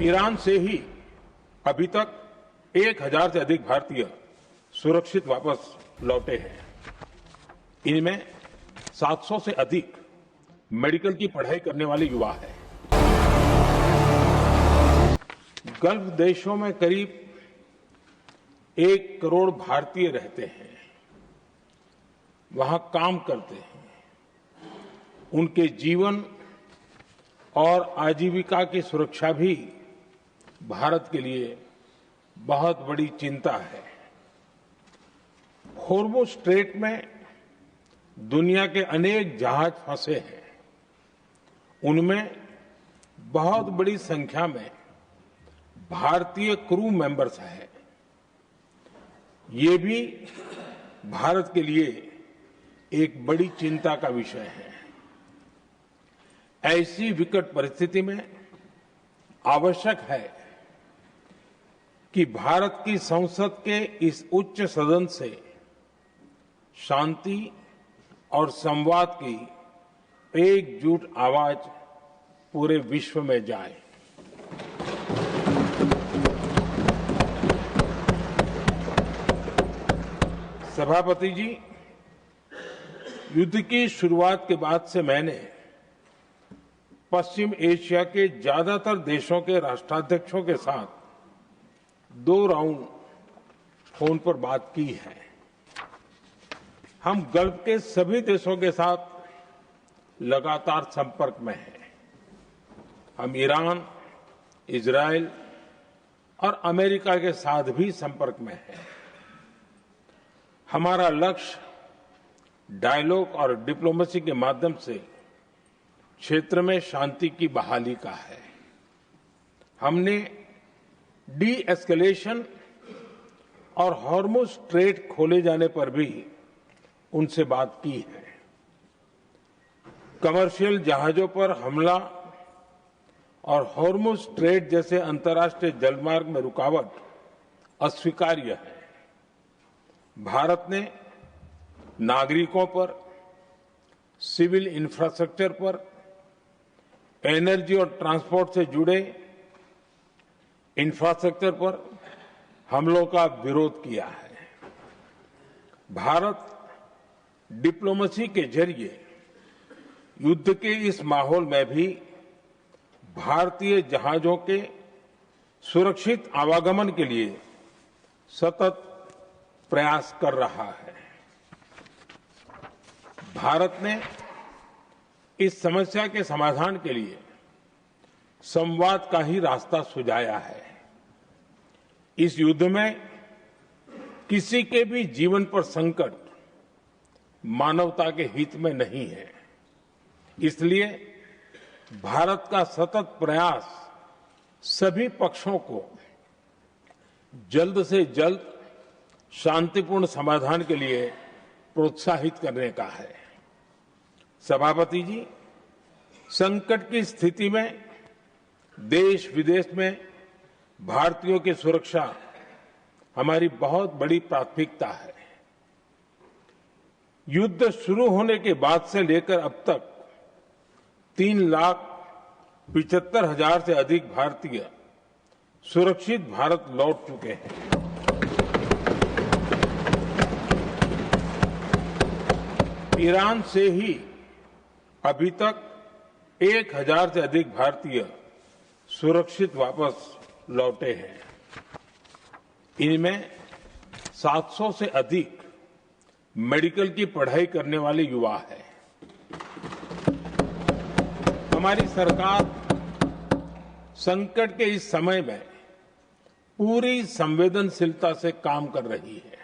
Iran से ही अभी तक 1000 से अधिक भारतीय सुरक्षित वापस लौटे हैं। इनमें 700 से अधिक मेडिकल की पढ़ाई करने वाले युवा हैं। गल्फ देशों में करीब 1 करोड़ भारतीय रहते हैं, वहां काम करते हैं। उनके जीवन और आजीविका की सुरक्षा भी भारत के लिए बहुत बड़ी चिंता है। होर्मुज स्ट्रेट में दुनिया के अनेक जहाज फंसे हैं। उनमें बहुत बड़ी संख्या में भारतीय क्रू मेंबर्स हैं। ये भी भारत के लिए एक बड़ी चिंता का विषय है। ऐसी विकट परिस्थिति में आवश्यक है कि भारत की संसद के इस उच्च सदन से शांति और संवाद की एकजुट आवाज पूरे विश्व में जाए। सभापति जी, युद्ध की शुरुआत के बाद से मैंने पश्चिम एशिया के ज्यादातर देशों के राष्ट्राध्यक्षों के साथ 2 राउंड फोन पर बात की है। हम गल्फ के सभी देशों के साथ लगातार संपर्क में हैं। हम ईरान, इजरायल और अमेरिका के साथ भी संपर्क में हैं। हमारा लक्ष्य डायलॉग और डिप्लोमेसी के माध्यम से क्षेत्र में शांति की बहाली का है। हमने डी एस्केलेशन और हॉर्मुज स्ट्रेट खोले जाने पर भी उनसे बात की है। कमर्शियल जहाजों पर हमला और हॉर्मुज स्ट्रेट जैसे अंतर्राष्ट्रीय जलमार्ग में रुकावट अस्वीकार्य है। भारत ने नागरिकों पर, सिविल इंफ्रास्ट्रक्चर पर, एनर्जी और ट्रांसपोर्ट से जुड़े इंफ्रास्ट्रक्चर पर हमलों का विरोध किया है। भारत डिप्लोमेसी के जरिए युद्ध के इस माहौल में भी भारतीय जहाजों के सुरक्षित आवागमन के लिए सतत प्रयास कर रहा है। भारत ने इस समस्या के समाधान के लिए संवाद का ही रास्ता सुझाया है। इस युद्ध में किसी के भी जीवन पर संकट मानवता के हित में नहीं है। इसलिए भारत का सतत प्रयास सभी पक्षों को जल्द से जल्द शांतिपूर्ण समाधान के लिए प्रोत्साहित करने का है। सभापति जी, संकट की स्थिति में देश विदेश में भारतीयों की सुरक्षा हमारी बहुत बड़ी प्राथमिकता है। युद्ध शुरू होने के बाद से लेकर अब तक 3,75,000 से अधिक भारतीय सुरक्षित भारत लौट चुके हैं। ईरान से ही अभी तक 1000 से अधिक भारतीय सुरक्षित वापस लौटे हैं। इनमें 700 से अधिक मेडिकल की पढ़ाई करने वाले युवा हैं। हमारी सरकार संकट के इस समय में पूरी संवेदनशीलता से काम कर रही है।